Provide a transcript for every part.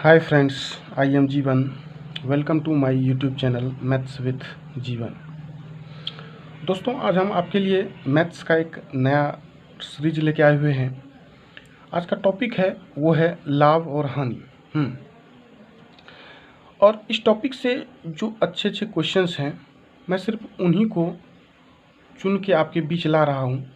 Hi friends, I am Jeevan. Welcome to my YouTube channel maths with Jeevan. दोस्तों, आज हम आपके लिए मैथ्स का एक नया सीरीज लेके आए हुए हैं। आज का टॉपिक है वो है लाभ और हानि। और इस टॉपिक से जो अच्छे अच्छे क्वेश्चंस हैं, मैं सिर्फ उन्हीं को चुन के आपके बीच ला रहा हूँ।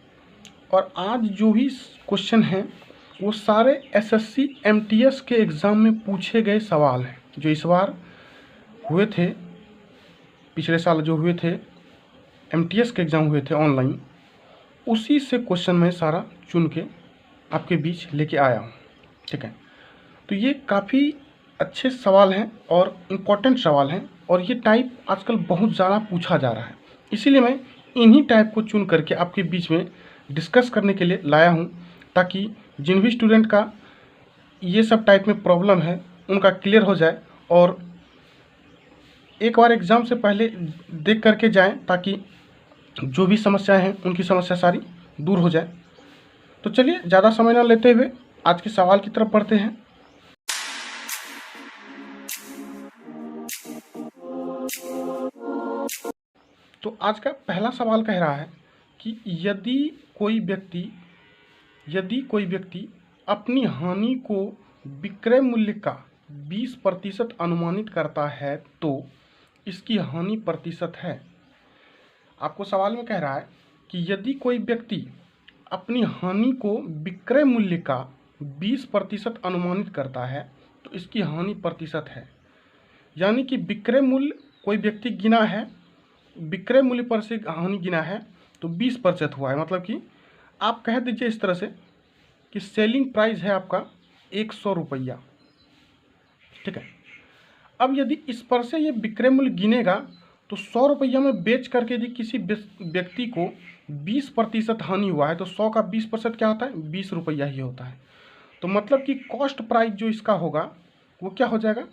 और आज जो भी क्वेश्चन हैं वो सारे एसएससी एमटीएस के एग्ज़ाम में पूछे गए सवाल हैं, जो इस बार हुए थे। पिछले साल जो हुए थे एमटीएस के एग्ज़ाम हुए थे ऑनलाइन, उसी से क्वेश्चन मैं सारा चुन के आपके बीच लेके आया हूँ। ठीक है, तो ये काफ़ी अच्छे सवाल हैं और इम्पोर्टेंट सवाल हैं, और ये टाइप आजकल बहुत ज़्यादा पूछा जा रहा है। इसीलिए मैं इन्हीं टाइप को चुन करके आपके बीच में डिस्कस करने के लिए लाया हूँ, ताकि जिन भी स्टूडेंट का ये सब टाइप में प्रॉब्लम है उनका क्लियर हो जाए, और एक बार एग्ज़ाम से पहले देख करके जाएं, ताकि जो भी समस्याएं हैं उनकी समस्या सारी दूर हो जाए। तो चलिए ज़्यादा समय ना लेते हुए आज के सवाल की तरफ बढ़ते हैं। तो आज का पहला सवाल कह रहा है कि यदि कोई व्यक्ति अपनी हानि को विक्रय मूल्य का 20% अनुमानित करता है तो इसकी हानि प्रतिशत है। आपको सवाल में कह रहा है कि यदि कोई व्यक्ति अपनी हानि को विक्रय मूल्य का 20% अनुमानित करता है तो इसकी हानि प्रतिशत है। यानी कि विक्रय मूल्य कोई व्यक्ति गिना है, विक्रय मूल्य पर से हानि गिना है तो 20% हुआ है। मतलब कि आप कह दीजिए इस तरह से कि सेलिंग प्राइस है आपका 100 रुपया। ठीक है, अब यदि इस पर से ये विक्रय मूल्य गिनेगा तो 100 रुपया में बेच करके यदि किसी व्यक्ति को 20% हानि हुआ है तो 100 का 20% क्या होता है, 20 रुपया ही होता है। तो मतलब कि कॉस्ट प्राइस जो इसका होगा वो क्या हो जाएगा,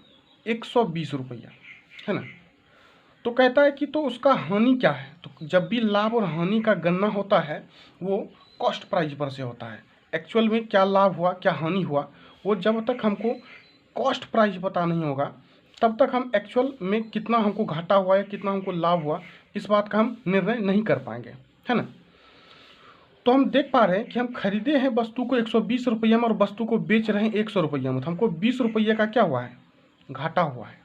120 रुपया, है ना। तो कहता है कि तो उसका हानि क्या है। तो जब भी लाभ और हानि का गणना होता है वो कॉस्ट प्राइस पर से होता है। एक्चुअल में क्या लाभ हुआ क्या हानि हुआ, वो जब तक हमको कॉस्ट प्राइस पता नहीं होगा तब तक हम एक्चुअल में कितना हमको घाटा हुआ है कितना हमको लाभ हुआ, इस बात का हम निर्णय नहीं कर पाएंगे, है ना। तो हम देख पा रहे हैं कि हम खरीदे हैं वस्तु को 120 रुपये में और वस्तु को बेच रहे हैं 100 रुपये में, तो हमको 20 रुपये का क्या हुआ है, घाटा हुआ है।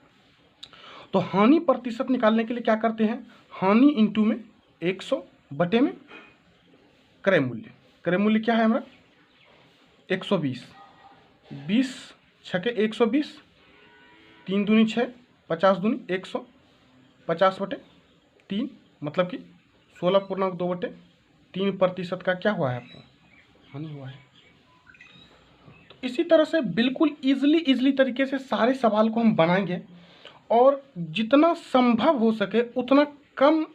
तो हानि प्रतिशत निकालने के लिए क्या करते हैं, हानि इंटू में 100 बटे में क्रय मूल्य। क्रय मूल्य क्या है हमारा 120, 20 छके 120, 3 दूनी 6, 50 दूनी 100, 50 बटे 3 मतलब कि 16.2/3% का क्या हुआ है आपको, हानि हुआ है। तो इसी तरह से बिल्कुल इजली तरीके से सारे सवाल को हम बनाएंगे, और जितना संभव हो सके उतना कम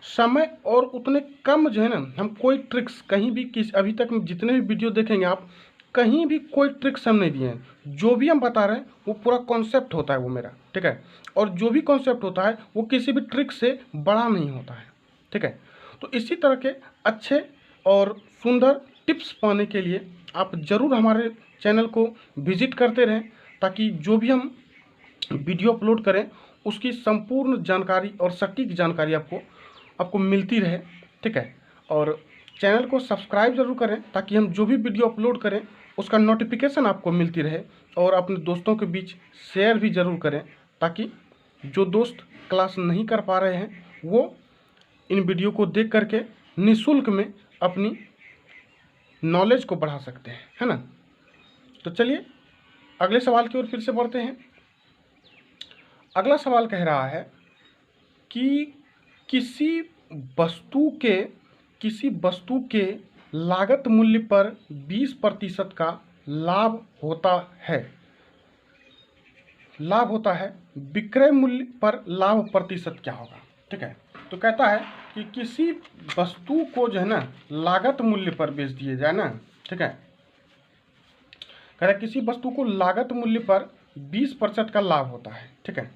समय और उतने कम जो है ना, हम कोई ट्रिक्स कहीं भी अभी तक जितने भी वीडियो देखेंगे आप, कहीं भी कोई ट्रिक्स हम नहीं दिए हैं। जो भी हम बता रहे हैं वो पूरा कॉन्सेप्ट होता है वो मेरा, ठीक है। और जो भी कॉन्सेप्ट होता है वो किसी भी ट्रिक से बड़ा नहीं होता है, ठीक है। तो इसी तरह के अच्छे और सुंदर टिप्स पाने के लिए आप ज़रूर हमारे चैनल को विजिट करते रहें, ताकि जो भी हम वीडियो अपलोड करें उसकी संपूर्ण जानकारी और सटीक जानकारी आपको मिलती रहे, ठीक है। और चैनल को सब्सक्राइब जरूर करें ताकि हम जो भी वीडियो अपलोड करें उसका नोटिफिकेशन आपको मिलती रहे, और अपने दोस्तों के बीच शेयर भी ज़रूर करें, ताकि जो दोस्त क्लास नहीं कर पा रहे हैं वो इन वीडियो को देख करके निःशुल्क में अपनी नॉलेज को बढ़ा सकते हैं, है ना। तो चलिए अगले सवाल की ओर फिर से बढ़ते हैं। अगला सवाल कह रहा है कि किसी वस्तु के लागत मूल्य पर 20% का लाभ होता है, विक्रय मूल्य पर लाभ प्रतिशत क्या होगा, ठीक है। तो कहता है कि किसी वस्तु को जो है ना लागत मूल्य पर बेच दिए जाए ना, ठीक है। कह रहा है किसी वस्तु को लागत मूल्य पर 20% का लाभ होता है, ठीक है।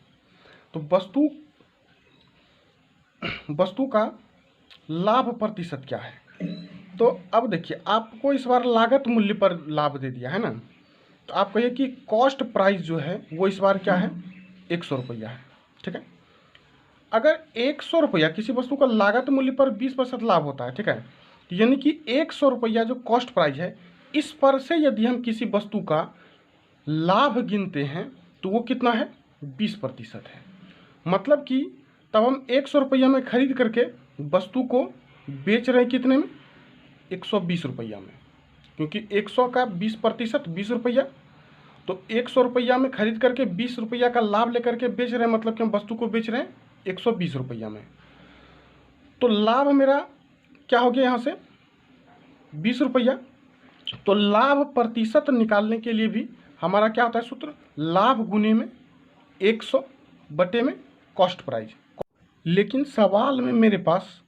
तो वस्तु का लाभ प्रतिशत क्या है। तो अब देखिए आपको इस बार लागत मूल्य पर लाभ दे दिया है ना, तो आप कहिए कि कॉस्ट प्राइस जो है वो इस बार क्या है, 100 रुपया है। ठीक है, अगर 100 रुपया किसी वस्तु का लागत मूल्य पर 20% लाभ होता है, ठीक है, यानी कि 100 रुपया जो कॉस्ट प्राइस है, इस पर से यदि हम किसी वस्तु का लाभ गिनते हैं तो वो कितना है, 20% है। मतलब कि तब हम 100 रुपया में खरीद करके वस्तु को बेच रहे हैं कितने में, 120 रुपया में, क्योंकि 100 का 20% 20 रुपया, तो 100 रुपया में खरीद करके 20 रुपया का लाभ लेकर के बेच रहे हैं, मतलब कि हम वस्तु को बेच रहे हैं 120 रुपया में। तो लाभ मेरा क्या हो गया यहाँ से, 20 रुपया। तो लाभ प्रतिशत निकालने के लिए भी हमारा क्या होता है सूत्र, लाभ गुने में 100 बटे में कॉस्ट प्राइस। लेकिन सवाल में मेरे पास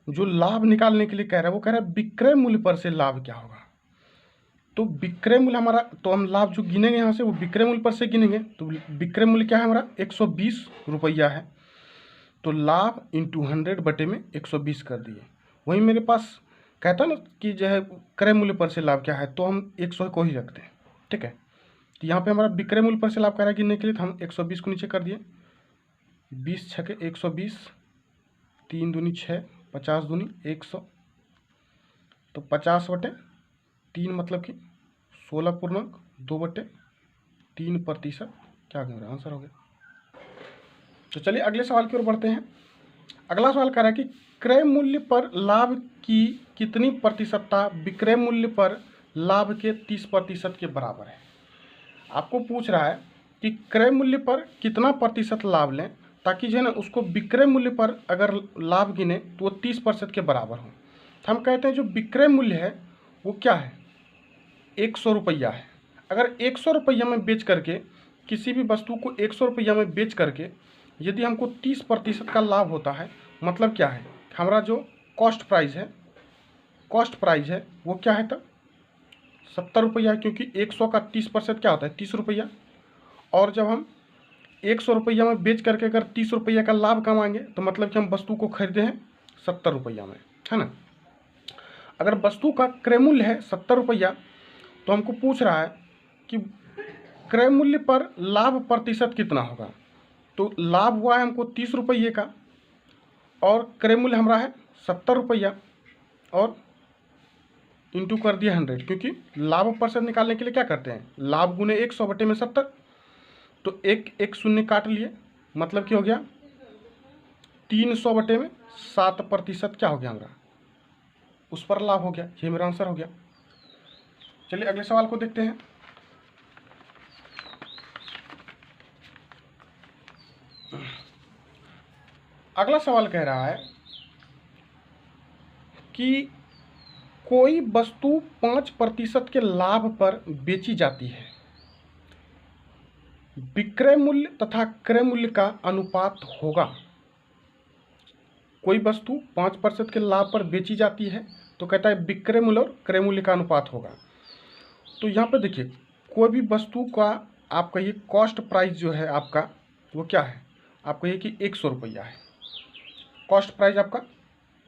जो लाभ निकालने के लिए कह रहा है वो कह रहा है विक्रय मूल्य पर से लाभ क्या होगा। तो विक्रय मूल्य हमारा, तो हम लाभ जो गिनेंगे यहाँ से वो विक्रय मूल्य पर से गिनेंगे। तो विक्रय मूल्य क्या है हमारा, 120 रुपया है। तो लाभ इंटू 100 बटे में 120 कर दिए। वहीं मेरे पास कहता ना कि जो है क्रय मूल्य पर से लाभ क्या है, तो हम 100 को ही रखते हैं। ठीक है, तो यहाँ पे हमारा विक्रय मूल्य पर से लाभ कह रहा है गिनने के लिए, तो हम 120 को नीचे कर दिए, 20 छके 120, 3 दूनी 6, 50 दूनी 100, तो 50 बटे 3 मतलब कि 16.2/3% क्या हो गया, आंसर हो गया। तो चलिए अगले सवाल की ओर बढ़ते हैं। अगला सवाल कह रहा है कि क्रय मूल्य पर लाभ की कितनी प्रतिशतता विक्रय मूल्य पर लाभ के 30% के बराबर है। आपको पूछ रहा है कि क्रय मूल्य पर कितना प्रतिशत लाभ लें ताकि जो है ना उसको विक्रय मूल्य पर अगर लाभ गिने तो वो 30% के बराबर हो। तो हम कहते हैं जो विक्रय मूल्य है वो क्या है, 100 रुपया है। अगर 100 रुपया में बेच करके किसी भी वस्तु को 100 रुपया में बेच करके यदि हमको 30% का लाभ होता है, मतलब क्या है, हमारा जो कॉस्ट प्राइस है वो क्या है, तब 70 रुपया, क्योंकि 100 का 30% क्या होता है, 30 रुपया। और जब हम 100 रुपया में बेच करके अगर 30 रुपया का लाभ कमाएंगे तो मतलब कि हम वस्तु को खरीदे हैं 70 रुपया में, है ना। अगर वस्तु का क्रय मूल्य है 70 रुपया, तो हमको पूछ रहा है कि क्रय मूल्य पर लाभ प्रतिशत कितना होगा। तो लाभ हुआ है हमको 30 रुपये का और क्रय मूल्य हमारा है 70 रुपया और इंटू कर दिया 100, क्योंकि लाभ प्रतिशत निकालने के लिए क्या करते हैं, लाभ गुने 100 बटे में 70। तो एक शून्य काट लिए, मतलब क्या हो गया, 300 बटे में 7% क्या हो गया हमारा, उस पर लाभ हो गया। ये मेरा आंसर हो गया। चलिए अगले सवाल को देखते हैं। अगला सवाल कह रहा है कि कोई वस्तु 5% के लाभ पर बेची जाती है, विक्रय मूल्य तथा क्रय मूल्य का अनुपात होगा। कोई वस्तु 5% के लाभ पर बेची जाती है तो कहता है विक्रय मूल्य और क्रय मूल्य का अनुपात होगा। तो यहाँ पर देखिए, कोई भी वस्तु का आप कहिए कॉस्ट प्राइस जो है आपका वो क्या है, आप कहिए कि 100 रुपया है, कॉस्ट प्राइस आपका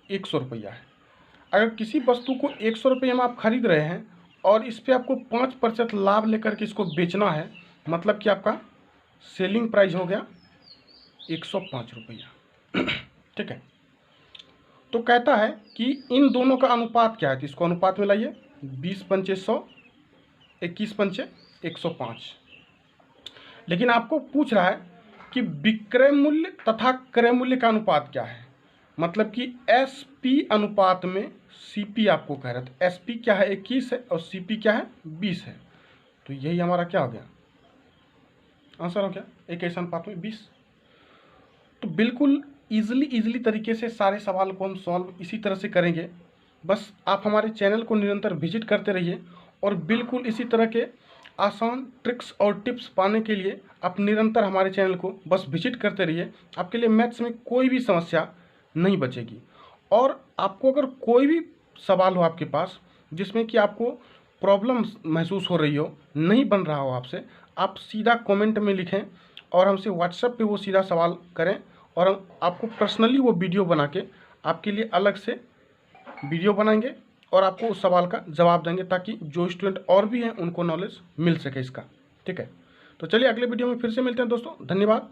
100 रुपया है। अगर किसी वस्तु को 100 रुपये में आप खरीद रहे हैं और इस पर आपको 5% लाभ लेकर के इसको बेचना है, मतलब कि आपका सेलिंग प्राइस हो गया 105 रुपया। ठीक है, तो कहता है कि इन दोनों का अनुपात क्या है, तो इसको अनुपात में लाइए, 20 पंचे 100, 21 पंचे 105। लेकिन आपको पूछ रहा है कि विक्रय मूल्य तथा क्रय मूल्य का अनुपात क्या है, मतलब कि SP अनुपात में CP आपको कह रहा था। SP क्या है, 21 है और CP क्या है, 20 है। तो यही हमारा क्या हो गया, आंसर हो गया, 21 अनुपात में 20। तो बिल्कुल इजीली तरीके से सारे सवाल को हम सॉल्व इसी तरह से करेंगे। बस आप हमारे चैनल को निरंतर विजिट करते रहिए और बिल्कुल इसी तरह के आसान ट्रिक्स और टिप्स पाने के लिए आप निरंतर हमारे चैनल को बस विजिट करते रहिए। आपके लिए मैथ्स में कोई भी समस्या नहीं बचेगी। और आपको अगर कोई भी सवाल हो आपके पास जिसमें कि आपको प्रॉब्लम महसूस हो रही हो, नहीं बन रहा हो आपसे, आप सीधा कमेंट में लिखें और हमसे व्हाट्सएप पे वो सीधा सवाल करें और हम आपको पर्सनली वो वीडियो बना के आपके लिए अलग से वीडियो बनाएंगे और आपको उस सवाल का जवाब देंगे, ताकि जो स्टूडेंट और भी हैं उनको नॉलेज मिल सके इसका। ठीक है, तो चलिए अगले वीडियो में फिर से मिलते हैं दोस्तों, धन्यवाद।